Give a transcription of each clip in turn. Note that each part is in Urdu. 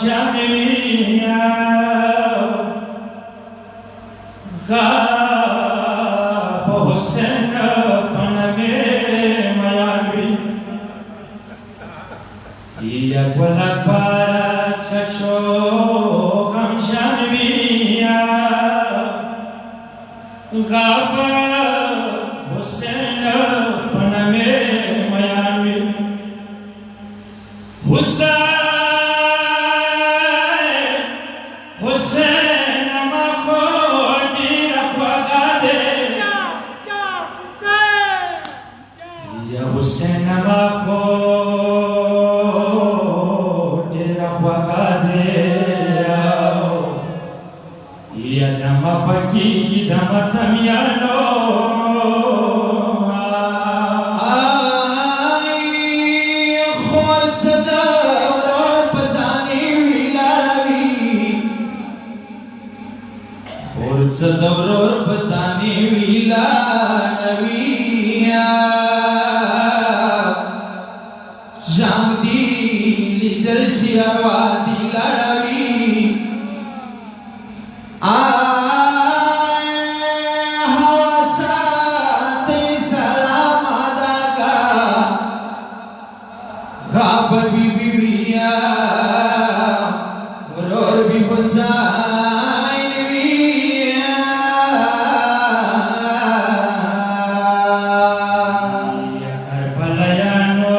Jamia, Hussein Paname Mayami, Ia Kuala Barat Sacho Jamia, Hussein Paname Mayami, Hussein. Hussein amako dera khwakadeo ya dama paki dama tamiano ay khol sadawar padani wilawi khol sadawar padani wilawi Jamdi lidal siarwadi larawi hawasat salam adaga ghab bibiya ror bi Husain wiya ya Karbalayano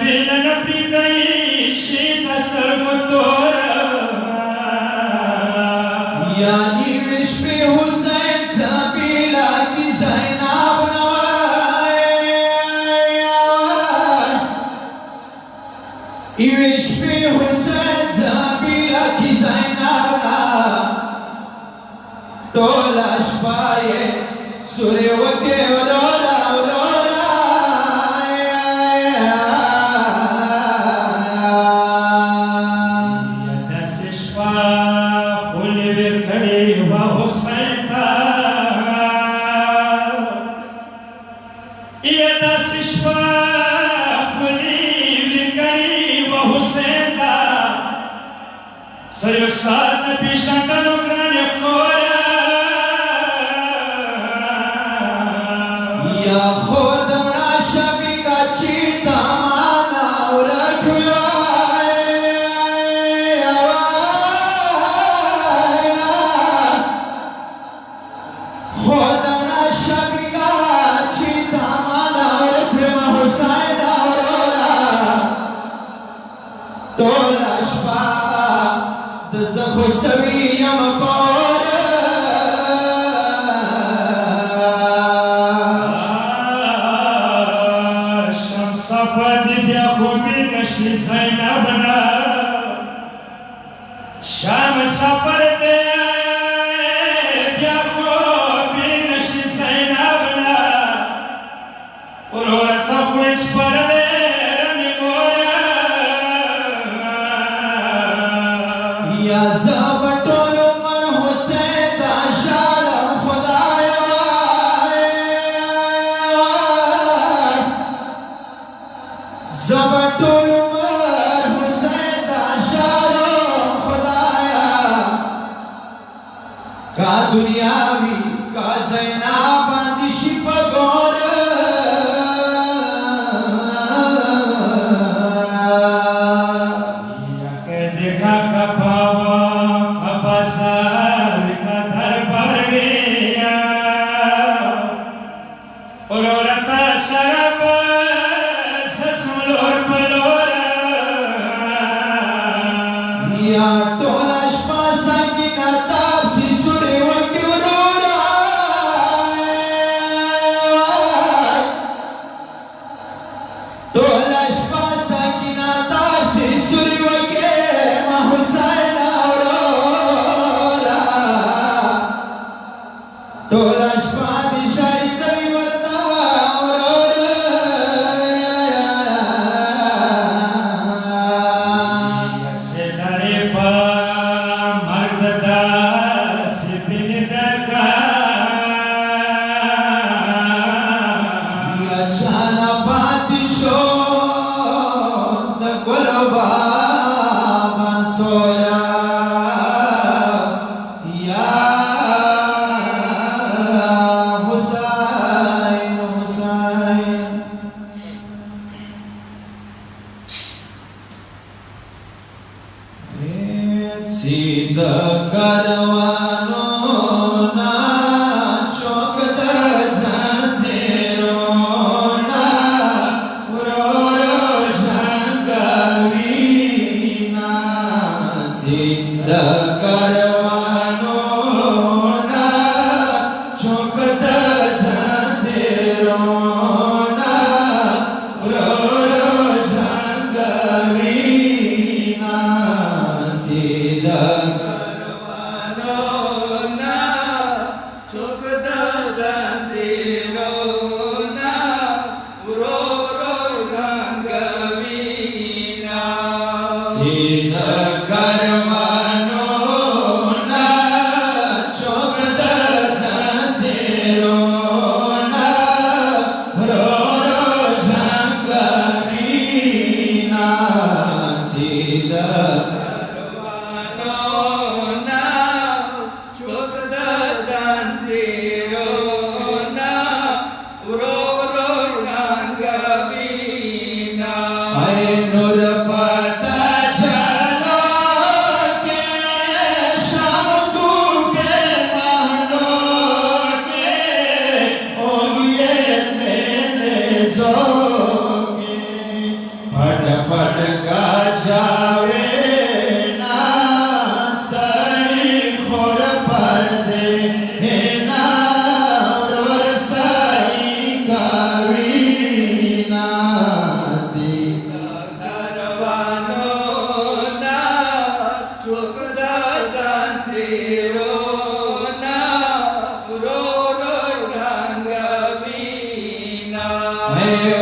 پیلن پیدای شید سرمطور یعنی وشپی حسین زبیلا کی زینب نوائی وشپی حسین زبیلا کی زینب تولا شپائے سوری وکے ورولا ورولا دس شپا خولی برکڑی و حسین تا دس شپا خولی برکڑی و حسین تا سیو سات پیشا کنو گران خورا یا خود مڑا شبی کا چیتا مانا خود مڑا شبی کا چیتا مانا حسین تولا شپا دزخو سویم پور نشی زینبنا شام سفر دے بیا خوبی نشی زینبنا ورورتا خوش پر دے رمی گورا یا زبطول من حسین دا شالم خدایا زبطول کا دنیاوی کا زینب اندیشی پگور یک دیکھا کپاوا کپاسار کا در پر گیا اورورتا سرپ سسملور پلورا یا تولش پاسا کی نتاب سی سوری وکی ورورا تولش پاسا کی نتاب سی سوری وکی ما حسین ورورا تولش پادی شای تری ورطا سیدھا کروانو نا چوک دا زنزیرو نا ورو جنگوی نا سیدھا کروانو نا چوک دا زنزیرو نا ورو جنگوی نا سیدھا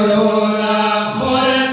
ورورا خورد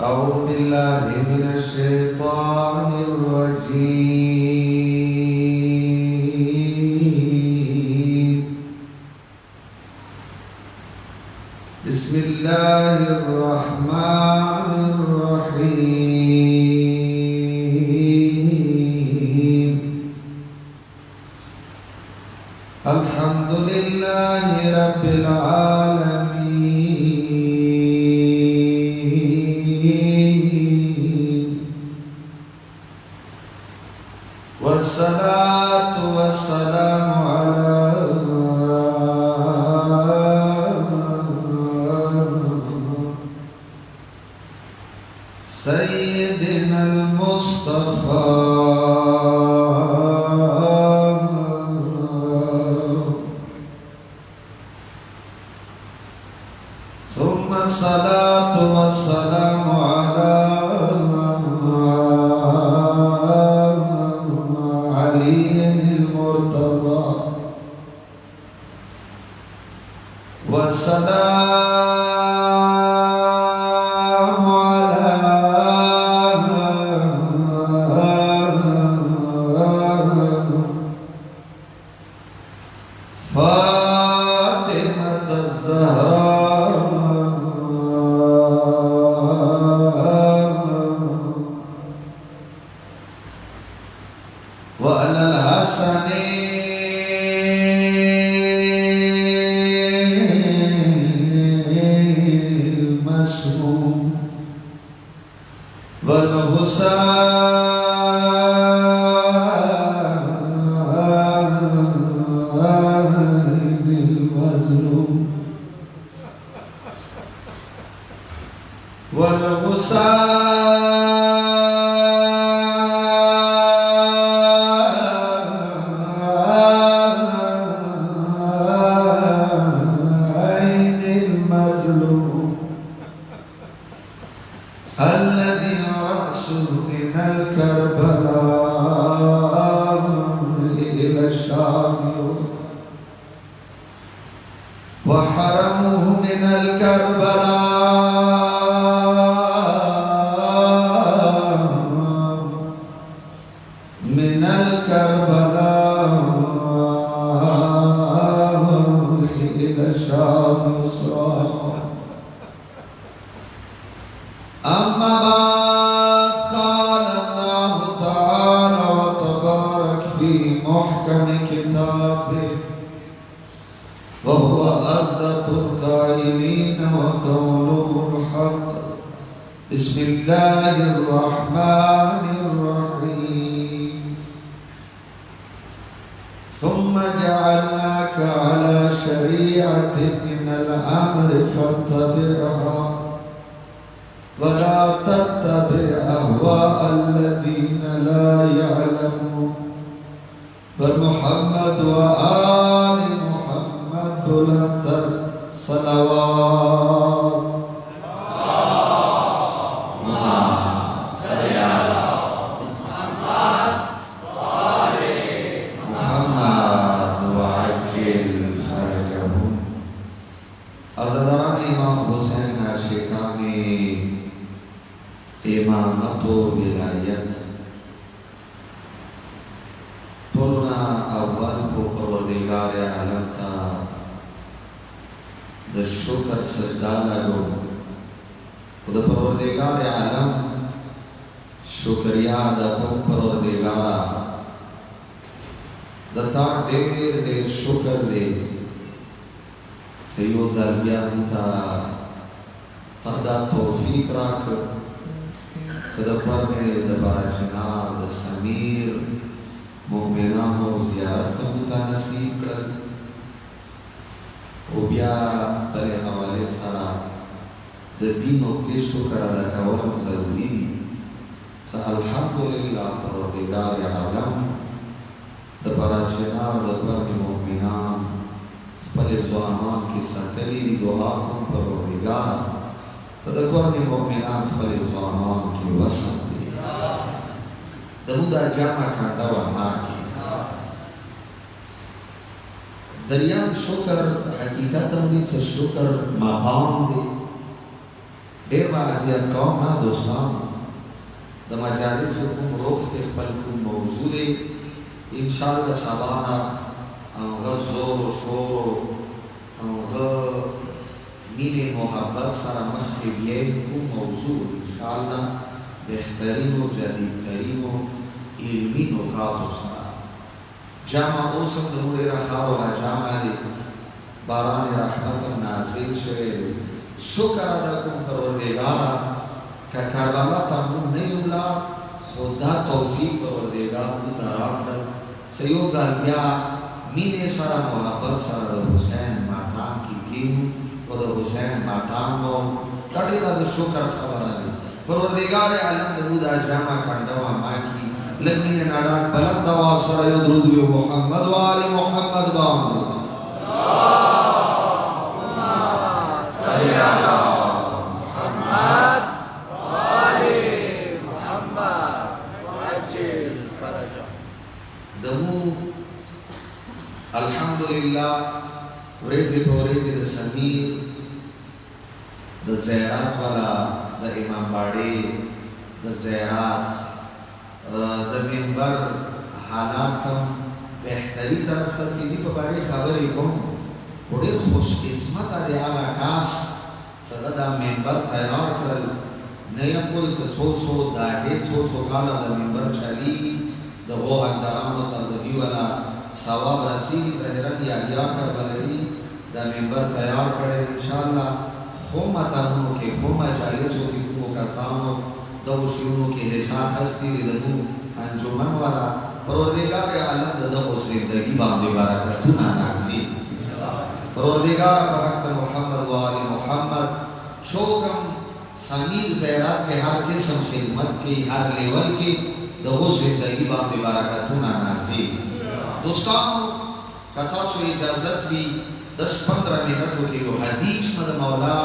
أعوذ بالله من الشيطان الرجيم بسم الله الرحمن الرحيم الحمد لله رب العالمين والصلاة والسلام على سيدنا المصطفى ثم الصلاة والسلام على علي المرتضى والسلام على فاطمة الزهراء وعلى الحسن المسموم والحسين المظلوم والحسين المظلوم الذي رأسه من الكربلاء إلى الشام وحرمه من الكربلاء إلى الشام يسرى أما بعد قال الله تعالى وتبارك في محكم كتابه وهو أصدق القائلين وقوله الحق بسم الله الرحمن الرحيم ثم جعلناك على شريعة من الأمر فاتبعها ولا تتبع أهواء الذين لا يعلمون ومحمد وآل محمد لتر صلوات محمد وعجل فرجهم أزدران إمام حسين عاشقانی امامت و ولایت طولنا اول خو پروردگار عالم تا د شکر سجدا لگو و د پروردگار عالم شکریا د کوم پروردگار د تا ډېر ډېر شکر دی سیو زالبیا تا تا دا توفیق راکړ صدقات میں دبارہ شنار د سمیر مؤمنانو زیارت متا نصیب کړل او بیا بل حواله سره د دین او د شکر ادا کول ضروری دي الحمدلله پروردگار عالم دبارہ شنار د مؤمنان خپل ځوانان کې ساتلي دعا کوم پروردگار تذكر من مؤمنان خبر الظلمان کی وسط دی دبودا جامع کرده و ماکی دریان شکر حقیقت هم دی سر شکر مقام دی دیر ما اذیت کوم نه دوستان د مجالس کوم روح ته خپل کوم موضوع دی ان شاء الله سبانا هغه زور او شور هغه مینه محبت سره مخکې بیا کوم موضوع ان شاء الله بهترین او جدیدترین او علمي نکاتو سره جامع اوسم زموږ راخاو جامع دی باران رحمت نازل شوی شکر ادا کوم پروردگارا که کربلا ته مونږ نه یو لاړ خدا توفیق پروردگار مونږ ته راکړل چې یو ځل بیا مینې سره محبت سره د حسین ماقام کې کېنو او د حسین ماقام مو دا ډېره د شکر خبره ده پروردگار عالم د موږ دا جامع کنډه ما کی لږ مینې ناډاک بلند اواز سره یو درود ویو محمد و آل محمد باندې الحمدلله ورځې په ورځې د سمیر د زیارت والا د امام باړې د زیارت د منبر حالات هم بهتري طرف ته سیدي په باره خبرې کوم ډېر خوش قسمته دی هغه کس چې دا منبر تیار کړل نه یم کوئی څو دهې څو کاله د منبر چلیږي د هغو اندرانو تبدي والا ثواب رسیږي ظاهرا یاګیا کربلایي دا منبر تیار کړی انشاءالله خو متنونو کې خو مجالسو کې کومو کسانو دغو شیونو کې حصه اخیستې دي د موږ انجمن والا پروردګار عالم د دغو زندګي باندې برکتونه نازل پروردگار حق محمد و آل محمد چوکم سمیر زیارات کے ہر قسم خدمت کی ہر لیول کی دغو زندگی باندې برکتونه نازل دوستانو کتا سو اجازت بھی 10-15 منٹوں کی جو حدیث مد مولا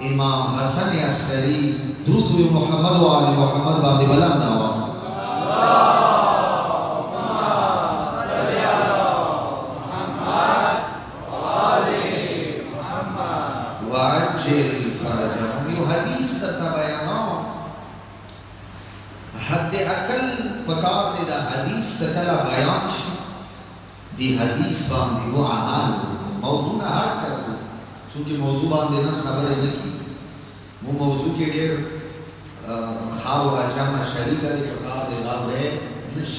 امام حسن عسکری درود محمد و آل محمد باندې بلند آواز حد اقل پکار دے دا حدیث سکلا بیان شو دی حدیث باندې و عمال موضوع نه هار کړو چونکه موضوع باندې نه خبرې نه کی مو موضوع کې ډېر خاو اجمع شریک لري پکار دے دا وره نش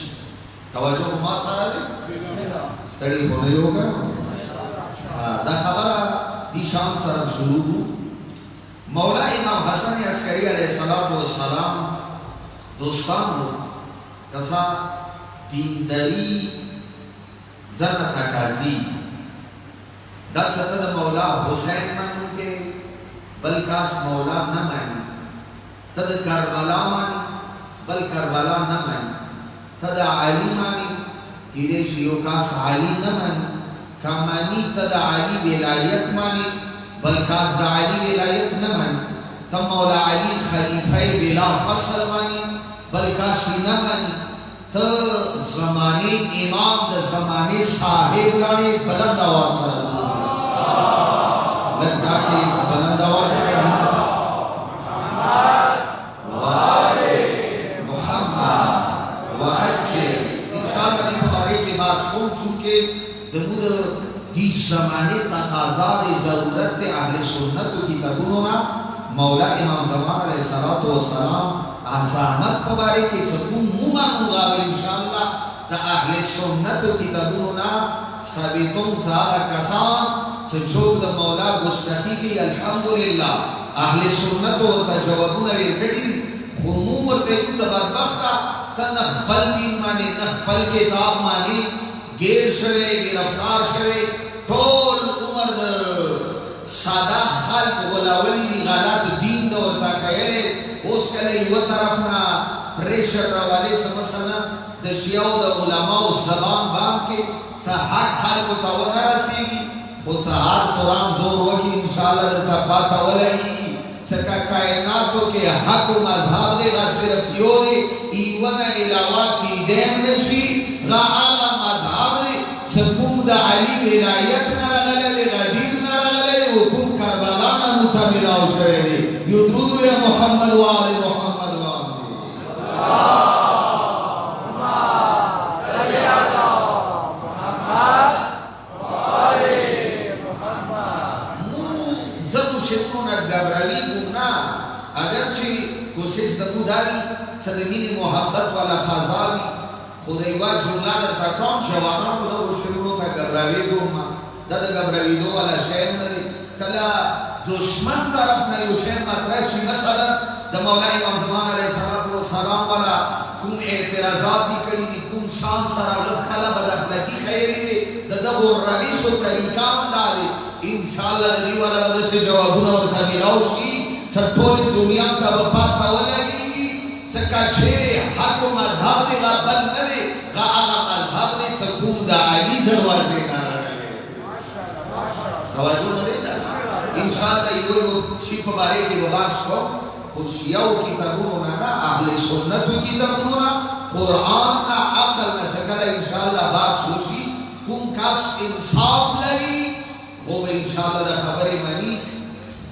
توجه ما سره دې ستړي هونه یو کا دا خبره دي شام سره شروع مولا امام حسن عسکری علیہ السلام دوستانو کسا دینداری زنه تقاضی دا ستد مولا حسین مانو کے بلکاس مولا نہ مانی تد کربلا مانی بل کربلا نہ مانی تد علی مانی ایدے شیو کاس علی نہ مانی کامانی تد علی ولایت مانی بلکاس دا علی ولایت نہ مانی تم مولا علی خلیفہ بلا فصل مانی بلکاسی نہ مانی تو زمانے امام دا زمانے صاحب گانے بلند آواز لگتا کہ بلند آواز محمد وعجل انشاءاللہ دی بارے کے بعد سن چونکہ دمود دی زمانے تقاضا ضرورت اہل سنت کی تبونونا مولا امام زمان علیہ السلام عظامت پبارے کے سکون موما مغابر انشاءاللہ تا اہل سنت کی تبونونا ثابتون سارا کسان سچوک دا مولا گستخی کی الحمدللہ اہل سنت و تجوابون ویرکٹی خموم و تیو زباد بختا تا نخبل دین مانی نخبل کتاب مانی گیر شوے گرفتار شوے طول عمر دا سادہ خلق ولاولی دی غالات دین دا ورطا کہلے اس کلے یو طرفنا پریشر روالے سمسنا دا شیعو دا علماء زبان بام کے سحاق خلق تاورنا رسیگی خود سحاق سرام زور وکی انشاءاللہ دا تبا تاورائیگی سکا کائناتو کے حق و مذہب دے گا صرف یو دے ایوان علاوہ کی دیم نشی گا آغا مذہب دے سکوم دا علی ولایت نرغلے غدیر نرغلے حکوم کربلا تا ملاو شوی دی یو درود یا محمد و آل محمد و آل صدمین محبت والا فضاوی خدایوا جمله در تکام جوانان کو دا شروع تا گبراوی گوما دا گبراوی دو والا شی نه کلا دشمن طرف نه یو شی مطرح شي مثلا د مولا امام زمان علیه السلام والا کوم اعتراضات کړي دي کوم شان سره لخلا بد اخلاقی خیری د دغه رئیس او طریقام داري ان شاء الله دی والا د څه جوابونه ورته ملاو شي ټول دنیا ته وفات ولګي سکاچه حق و مذهب دی غبل نده غاقا مذهب دی سکون دا علی دروازه نارنگه توجه نده انشاءاللہ یو شی پا بارے کی بباس کو خوشیو کتابونو نا اہل سنتو کتابونو نا قرآن نا عقل نا سکر انشاءاللہ باس خوشی کم کس انصاف لگی وہ انشاءاللہ دا خبر منی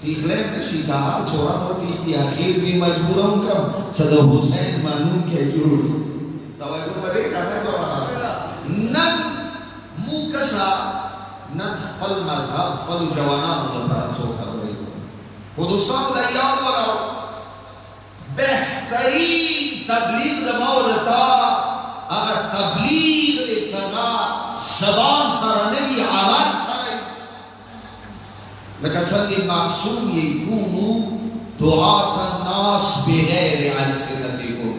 تیخلین نشی کہا چھوڑا ہوتی تھی آخیر بھی مجبوروں کم صدا حسین معلوم کے جھوٹ توجہ کرے کہنے کو نن موکسا نن فل مذہب فل جوانا مدبران سو خبری خودستان دا یاد ورہو بہترین تبلیغ دا مورتا اگر تبلیغ سنا زبان سرنگی عمل سرنگی لکه څنګه معصوم یکونو دعاة الناس بغیر السنتکم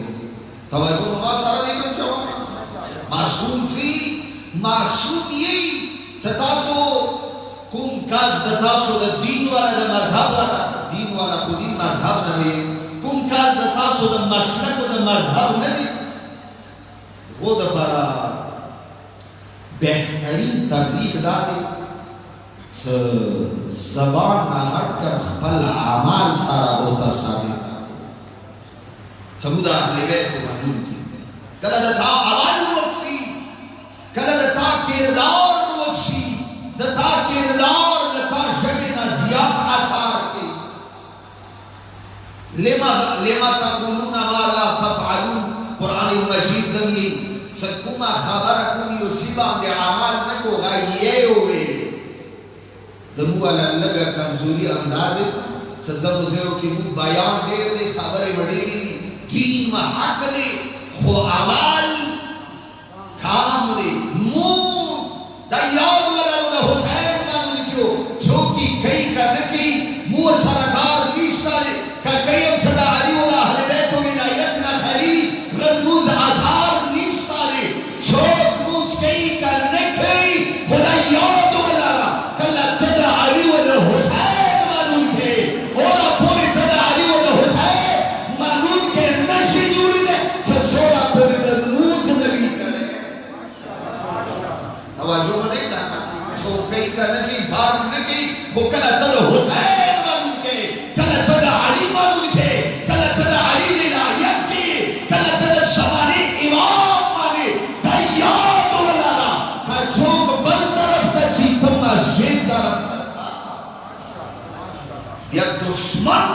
توجه ما سره دې کوم جواب معصوم سی معصوم یی تاسو کوم کاز د تاسو د دین والا د مذهب والا دین والا خو دین مذهب نه وي کوم کاز د تاسو د مسلک د مذهب نه دي خو د برا بهترین تبلیغ داري زبان نہ ہٹ کر خپل اعمال سارا ہوتا ثابت سمودا اہل بیت کو معلوم کی کلا دتا عمل وفسی کلا دتا کردار وفسی دتا کردار دتا شبنا زیاد اثار کے لما تقولون ما لا تفعلون قرآن مجید دنگی سکوما خبرکم یوشیبا دے عمال نکو غایئے ہوئے دمو والا لگا کمزوری انداز سزم زیو کی مو بیان دیر دے خبر وڑی دین ما حق دے خو عمال کام دے موت دا یاد والا دا حسین مانو کیو چھوکی کئی کا نکی مو سرکار نیشتا دے کا کئی ام صدا علی والا اہل بیت و منایت نا خری غنوز اثار نیشتا دے چھوک موت کئی کا نکی خدا یاد والا کلا علی و حسین معلوم کے اور پوری طرح علی و حسین معلوم کے نشی جوڑی دے سب چھوڑا پوری طرح نوز نبی کرے توجہ میں نہیں کہا چھوکئی کا نبی بھار نکی وہ کلا طرح حسین معلوم کے کلا طرح علی معلوم کے کلا طرح علی ولایت کی کلا طرح شمالی امام مانے دیاد والا کا چھوک بل طرف سے چیتم مسجد طرف یا دشمن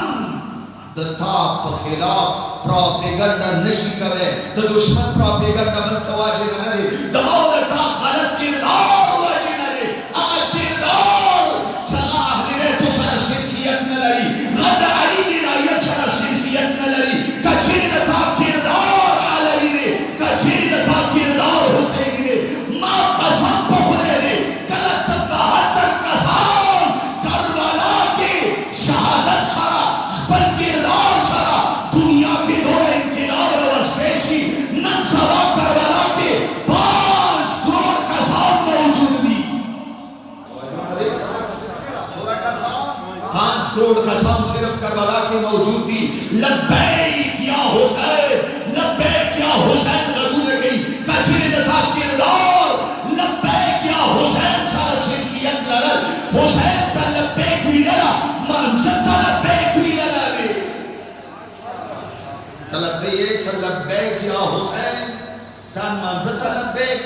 دتا په خلاف پروپاګاندا نشي کوي د دشمن پروپاګاندا بل سواجه نه لري د مولتا غلط کردار واجب نه لري هغه کردار څنګه اهل بیت سره شرکیت نه لري غد علی ولایت سره شرکیت نه لري کچې د تا کردار علی دی کچې د تا کردار حسین دی ما قسم په خدای دی کله څنګه هتر کسان کربلا کې شهادت سره خپل کردار سره دنیا کې دوه انقلاب راوستي نن سبا کربلا کې 5 کروڑ کسان موجود دي 5 کروڑ کسان صرف کربلا کې موجود دي لبیک یا حسین لبیک یا حسین ضرور گئی کچې د تا کردار لبیک یا حسین سره شرکیت لرل حسین ته لبیک ویلا منصب ته لبیک ویلا لبیک سره لبیک یا حسین دا منصب ته لبیک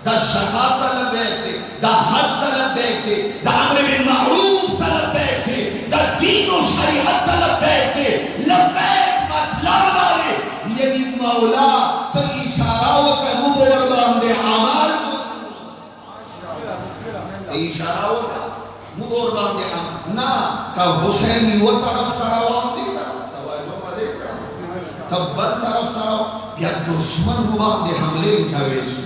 دا شفاعت ته لبیک دا حج ته لبیک دا امر بالمعروف ته لبیک دا دین و شریعت لبیک کے لبیک مطلب دارے یعنی مولا تو اشارہ کا مبور باندے عمال اشارہ کا مبور باندے عمال نا کہ حسین یو طرف سراوان دیتا توجہ مدیتا تبت طرف سراوان یا دشمن باندے حملے انکاویش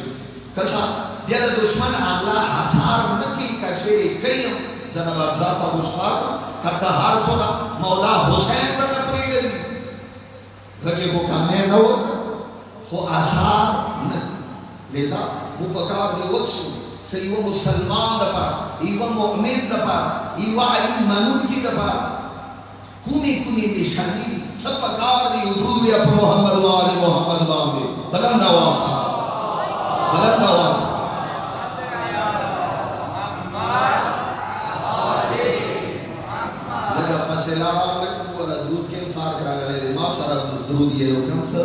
کسا یا دشمن حملہ حسار نکی کشے کئیم جناب ذات مصطفیٰ کہتا ہر سنا مولا حسین تک اپنی گئی گھر کو کامے نہ ہوتا خو آثار نکی لذا وہ پکار دی وقت سے ایوہ مسلمان دپا ایوہ مؤمن دپا ایوہ علم منون کی دپا کونی نشانی سب پکار دی ادھوی اپا محمد و آل محمد باندے بلند آواز السلام علیکم ولا درود کے فارق راغلے ما سره درود یې وکم څه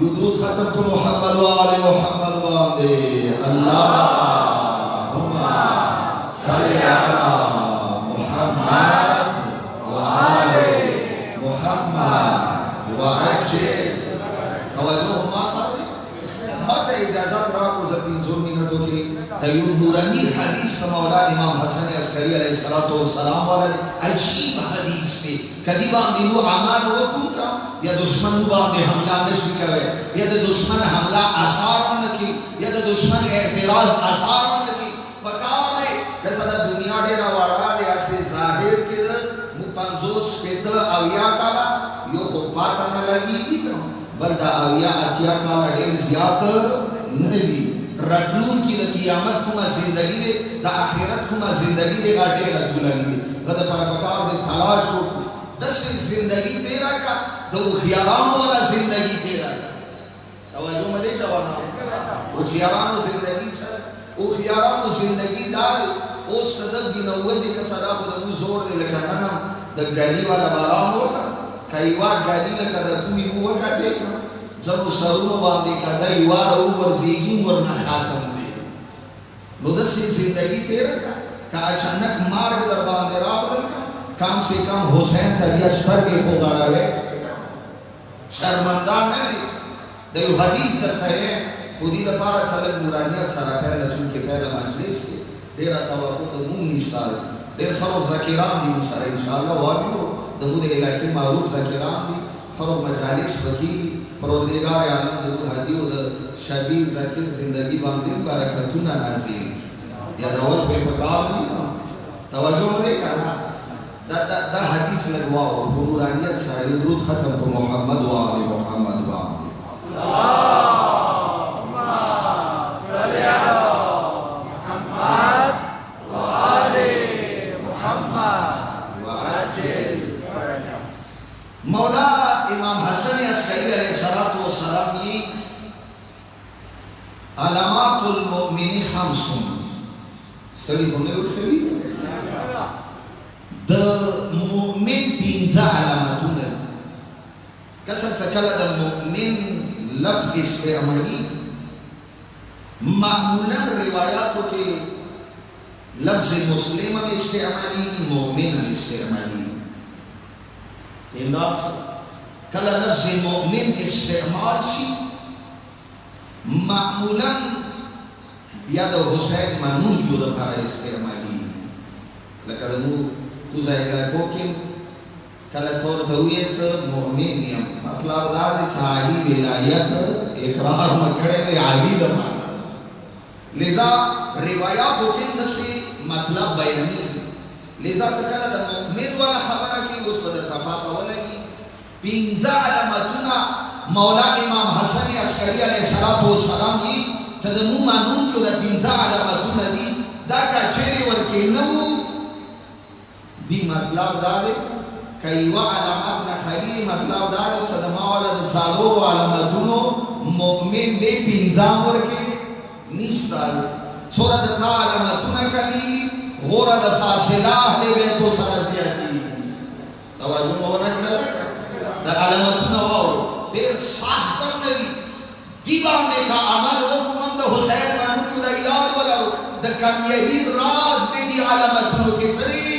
یو درود ختم کو محمد و آل محمد باندې اللهم صل علی محمد و آل محمد وعجل توجه ما سره ماته اجازت راکو ز 5 منټو کې یو نورانی حدیث مولا امام حسن عسکری علیہ السلام والا عجیب حدیث سے کدی باندې نو اعمال وکړه یا دشمن باندې حمله نشي کوي یا د دشمن حمله آثار نه کی یا د دشمن اعتراض آثار نه کی پکاره دغه دنیا ډیر واړه دی اسه ظاهر کې مو 500 پیته او یا کالا یو خو پاتہ نه لګیږي بل دا او یا اتیا کالا ډیر زیات نه دی رجلون کی دا قیامت کما زندگی دے دا آخرت کما زندگی دے گاٹے رجلنگی غدا پر بکار دے تلاش ہو دس زندگی تیرا کا دا اخیاران والا زندگی تیرا کا توجہ مدے جوانا اخیاران زندگی سر اخیاران زندگی دار او صدق دی نوزی کا صدا خدا مو زور دے لکھانا دا گلی والا باران ہوگا کئیوار گلی لکا دا کوئی ہوگا دیکھا زبو سرونو باندې کدای وار او ورزیگین ورنہ خاتم دے نو دسی زندگی تیرا کا اچانک مارگ در باندې راوڑا کام سے کام حسین طبیعت سر کے پوگاڑا وے شرمندہ میں دیو حدیث کرتا ہے خودی دا پارا سلک نورانیت سرا پہلا سن کے پہلا مجلس کے دیرا توقع دا مون نشتا ہے دیر خروف ذکران دی مشارع انشاءاللہ وابیو دا مود علاقی معروف ذکران دی خروف مجالس وکی پروردگار عالم دو حدی و شبیب ذکر زندگی باندې برکتونه نازل یا دور په پکار دي توجه دې کړه دا حدیث لګواو نورانیت سره درود ختم په محمد و آل محمد باندې اللهم صل علی محمد و آل محمد وعجل مولا امام حسن عسکری علیہ السلام کی علامات المؤمن خمس سری ہونے اور سری دا مؤمن پینزا علامتون کسر سکل دا مؤمن لفظ استعمالی معمولا روایاتوں کے لفظ مسلم استعمالی مؤمن استعمالی انداز کلا لفظ مؤمن استعمال شی معمولا یاد حسین مانون جو دا پارا استعمالی لکہ دمو اوزائی کلا کوکیم کلا طور دویت مؤمن یم مطلب دار ساہی ولایت اقرار مکڑے دے عالی دا مانا لذا روایات ہوکیم دسی مطلب بیانی لذا سکلا دا مؤمن والا خبرہ کی اس وقت تفاقہ والا کی پینزا علامتنا مولا امام حسن عسکری علیہ السلام کی صدمو مانون جو دا پینزا علامتنا دی دا کا چیرے ورکی نو دی مطلب دارے کئیوا علامتنا خیلی مطلب دارے صدما والا دسالو علامتنو مؤمن دے پینزا ورکی نیشتا سورا دتا علامتنا کلی غورا دا فاصلہ لے بیتو سرزیاتی توجہ مولا کلا دا علامتنا واو دیر ساختم ندی دیوانے کا عمل حکم دا حسین مانو کی دا الہار والا دا کامیابی راز دے دی علامتنو کے سری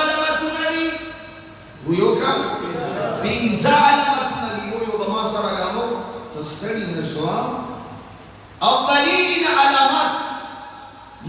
alamatuna di huyo kam pinza alamatuna di huyo bama saragamo sastari nashwa awwalin alamat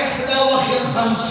51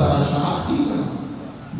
para safi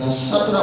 17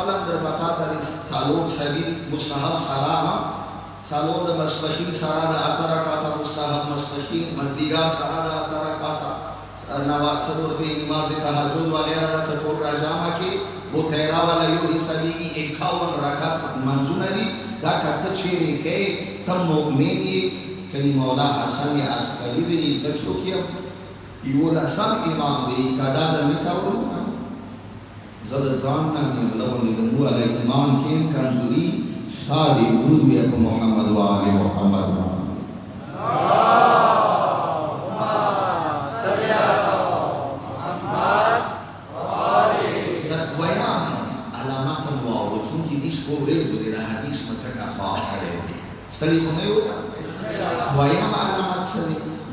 خپلم در زکات د څلور سړي مستحب سلام څلور د مسبحین سره د اته رکعاته مستحب مسبحین مزدیګر سره د اته رکعاته نواز څلور د نماز تهجد وغیرہ د څلور راجامه کې وہ 13 والا یو حصہ دیگی 51 رکعت منظور دی دا کته چیرې کې تم مؤمن یې کله مولا حسن عسکری دی څه کېم یو لسم امام دی کدا د میکاو زړه ځان نه لوګو د مو علی ایمان کې کمزوري شادي ورو یا محمد و علی محمد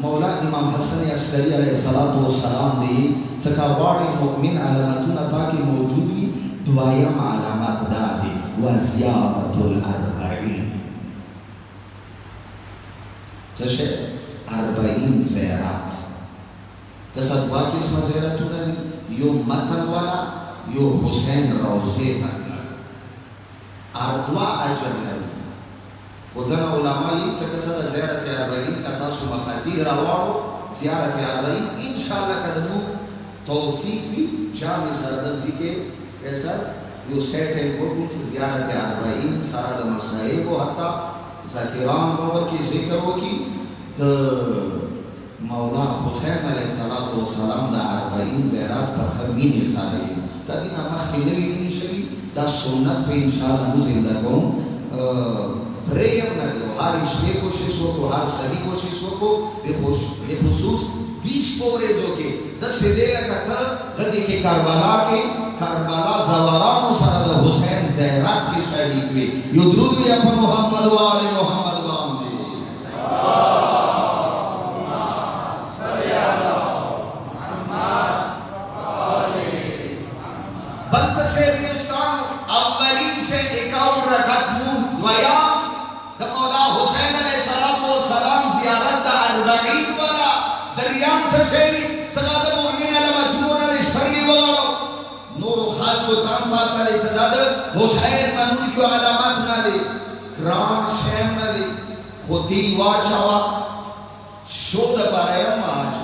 مولا امام حسن عسکری علیہ الصلوۃ والسلام دی څکاواړي مؤمن علامتونه تاکي موجودي دوایم علامات دا دي وزیارت الاربعین څه 40 زیارات د سبا قسم زیارتونه دي یو متن والا یو حسین روزه متن اردوا اجر لري وزن علماء څنګه زیارت اربعین کتا سو مفاتیح راوړو زیارت اربعین ان شاء الله کدنو توفیق بھی جامع سردرزی کے ایسا یو سیٹ ہے کوئی زیارت اربعین سارا مسائل کو حتی ذاکران بابا کی ذکر ہو کی مولا حسین علیہ السلام دا اربعین زیارات پر فرمین سارے کدی نمخ نوی نیشوی دا سنت پہ انشاءاللہ مو زندہ کون پریم نگو ہر اشوے کوشش ہو کو ہر صحیح کوشش ہو کو بخصوص 20 پورے جو کے 10 سے دے لکتا غزی کے کربلا زواران سرد حسین زہرات کے شہید ہوئے یدرود یا پر محمد و آل محمد و آمد بلس شہر ہندوستان اولین سے 51 رکعت نور دویام مولا حسین علیہ السلام زیارت دا اربعین والا دریان سے شہری صداد مؤمن علی مجموعہ علی شرگی والا نور خالق و تام پاتا علی صداد حسین منون کی علامات نالی گران شہم نالی خودی واچاوا شود پرایم آج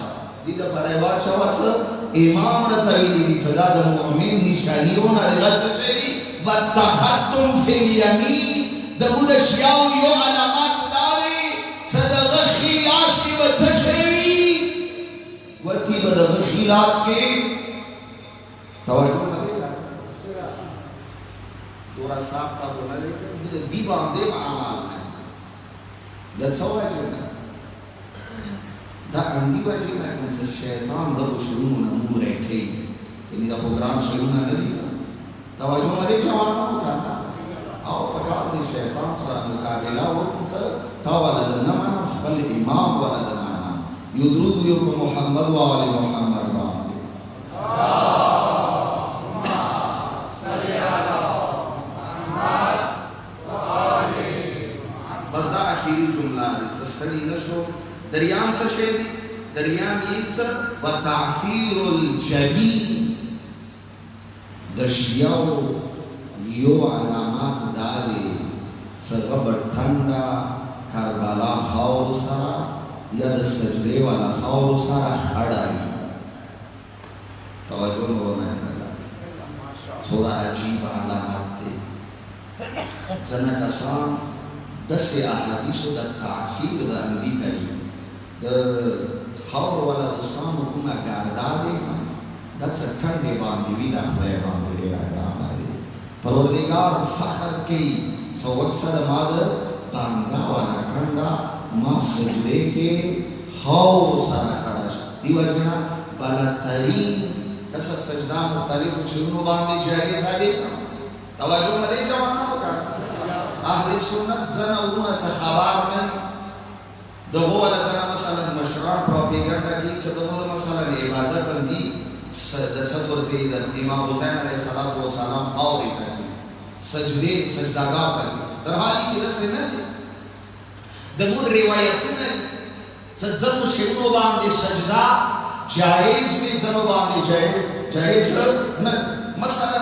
دیدہ پرائی واچاوا سا امام رتویلی صداد مؤمن نشانیون علی غد سے شہری وَاتَّخَذْتُمْ فِي الْيَمِينِ دبود شیاو یو علامات داری صدق خیلاس کی بچشوی وطی بدغ خیلاس کی توجہ نہ دے دورا صاحب کا ہونا دے کر بی باندے معامال ہے دل سوا جنہ دا اندی وجہ میں انسا شیطان دا شروع نمو رکھے یعنی دا پروگرام شروع نہ دی توجہ نہ دے جوانا ہوتا تھا او پکار دی شیطان سره مقابله وکړه تا ولدنا خپل امام ولدنا یدرود یو محمد و آل محمد باندې اللهم صل علی محمد و آل محمد بس دا اخیری جمله سستلی نشو دریام څه شی دی دریام یې څه وتعفیر الجبین د شیاو یو علامات داری سغبر ٹھنڈا کربلا خور سرا یا د سجدے والا خور سرا خڑای توجہ ہونا ہے سورا عجیب علامات تے زنہ کسان 10 احادیث دا تعفیر دا اندی تایی دا خور والا دسان حکومہ گارداری دا ستھنڈے باندی دا خلے باندی دے آدانا پروردگار فخر کی سوک سر مادر باندہ والا کنڈا ما سجدے کے خور سارا کڑاش دیو جنا بلترین کسا سجدہ مختلف شنو باندے جائے سادے توجہ مدے جوانا ہوگا اہل سنت زنا اونا سا خبار من دو والا زنا مثلا مشران پروپیگنڈا کی دو مثلا عبادت اندی ستر تیدر امام حسین علیہ السلام خوری کریں سجدے سجداگاہ کریں در حالی کی رس سے نہ دے دمون روایتوں میں سجدن و شنو باندے سجدہ جائز میں زنو باندے جائز نہ مثلا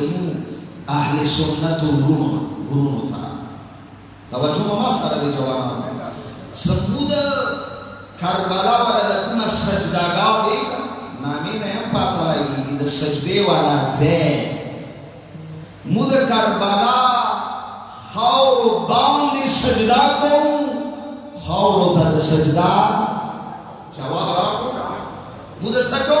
ilmu ahli sunnatul rumah tawajjuh masalah di jawab semuda Karbala pada kuna sajda gaw deka nami nahi pata lagi ida sajde wala zaid muda Karbala khawr bandi sajda ko khawr tad sajda jawab aapko muda sako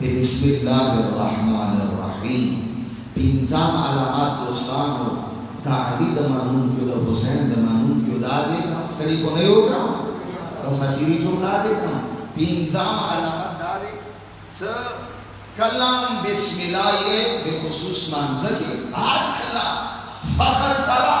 Bismillahirrahmanirrahim. Pinjam alamat dostamu. Ta'ali damanun kyoda Hussein damanun kyoda dekha. Sari ko nahi hoga. Bas akhiri jumla dekha. Pinjam alamat dare. Se kalam Bismillah ye bekhusus manzar ke. Har kalam. Fakhar sara.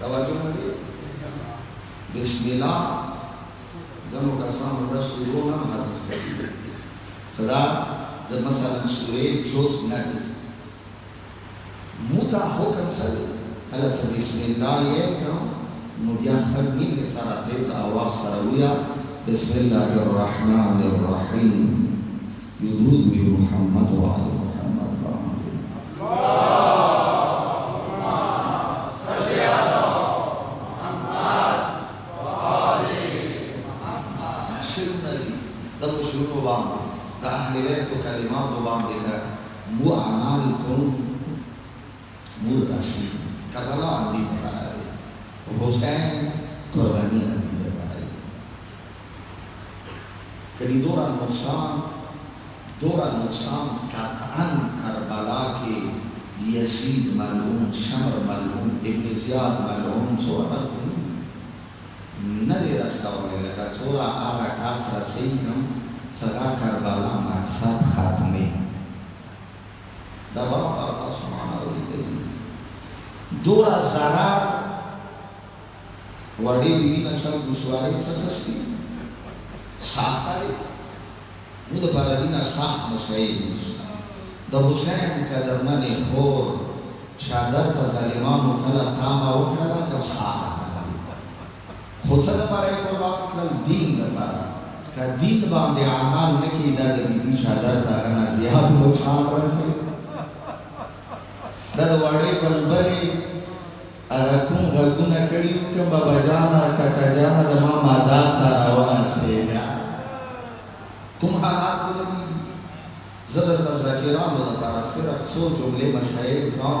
توجه لري بسم الله زمو کسان دا شروع نام حاضر کردی صدا دا مثلا سوره جز نگی موتا حکم سره کلا سه بسم الله یې کړو نو بیا خلمی کې سره تیز آواز سره ویا بسم الله الرحمن الرحیم یدرود وی محمد و آل محمد شروع باندې د اهل بیت کلمات باندې مو اعمالکم مرسی کربلا علی بھائی حسین قربانی علی بھائی کبھی دورہ نقصان قطعا کربلا کے یزید ملعون شمر ملعون ابن زیاد ملعون سورہ ندی رستا ہونے لگا سورہ آغا کاس رسیم سدا کربلا مقصد خاتمه دبا الله سبحانه وتعالى دورا زرار وړي دی نشل ګوشواري سرستی ساختاري نو د پارادینا ساخت مسعید د حسین قدرمن خور شادر ته ظالمانو کله تاما وکړه د ساخت خود سره پاره قربان کړل دین لپاره دین باندې اعمال نکي دا د بي شادر دا نه زیات نقصان ورسي دا وړي بلبلي کوم غوونه کړیو کوم بابا جانا کاکا جانا د ما ماده تا روان سي کوم حالات دي زړه د ذکرانو د لپاره صرف څو جملې مسائل کوم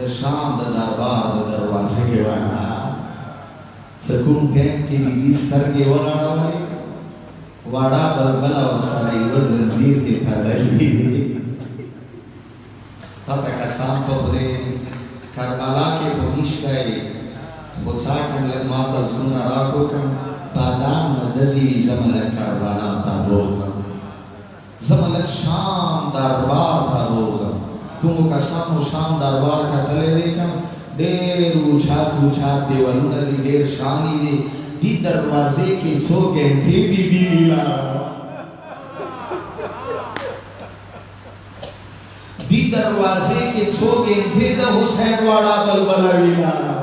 د شام د دربار د دروازې کې وانا سکون کې بي سترګې ولاړوي واڑا بلبلا وسرائی و زنزیر کے تڑلی تاتا قسام پخدے کربلا کے فہیش گئے خود ساکن لگماتا زنون راکو کم بادان مدزی زملک کربلا تا بوزم زملک شام دربار تا بوزم کمو قسام و شام دربار کا تلے دیکم دیر اوچھات دیولون دی دیر شانی دی دی دروازے کے 100 گھنٹے بھی ملا دی دروازے کے 100 گھنٹے دا حسین واڑا بلبلا ویلانا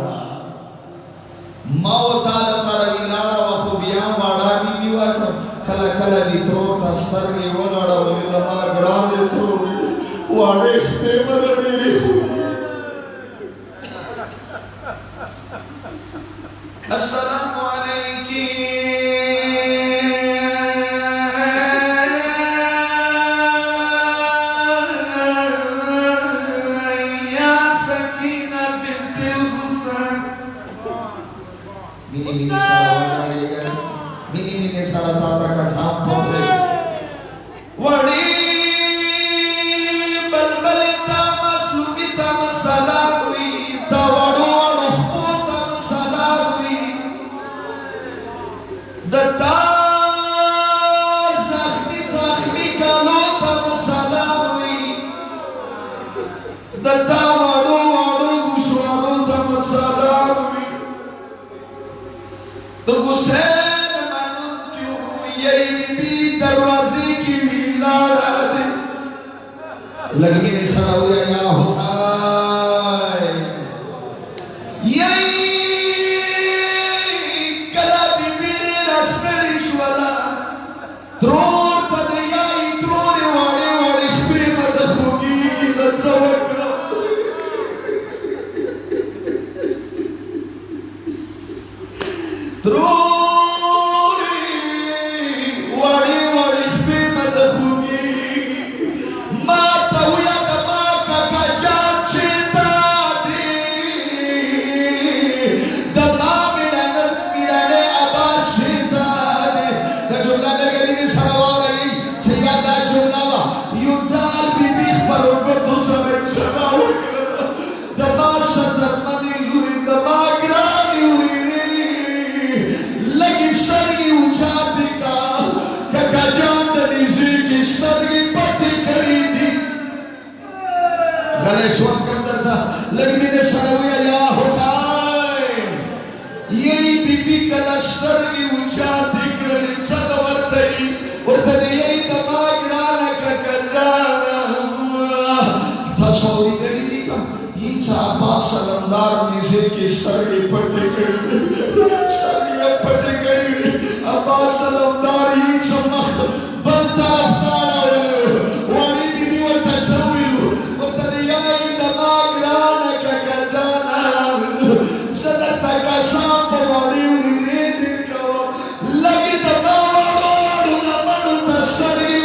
موتا لپر ویلانا وخو بیان واڑا بھی وقت کلا کلا دی تور تستر میں ولاڑا ویلما گران دی تور واڑے شپے مدر میری السلام علیکی یا سکینہ بنت الحسین مینی سارا تاتا کا سام پوپرے وڑی بلبل تام سوبی تام سلاوی تاوڑو دتا زخمی کالو تم سلاوی دتا وڑو گوشوارو تم سلاوی تو حسین منون کیوں سترګې اوچاتې کړلې څه د ورته وي ورته د یې د ما ګرانه ککرانه تاسو اورېدلي دي که هېڅ عباس علمدار میوزیک کې سترګې پټې کړې وې سترګې یې پټې کړې وې عباس علمدار هېڅ مخ بل طرف ته اړولی وړې بېبي ورته څه ویلو ورته د یې د ما ګرانه ککرانه زه درته قسم په وړې وړې دې کوم لږې د ما وړو لمنو ته سترګې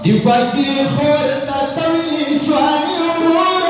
دی فقیر خور تا توی سوانی ورورا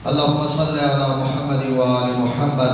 اللهم صل على محمد وآل محمد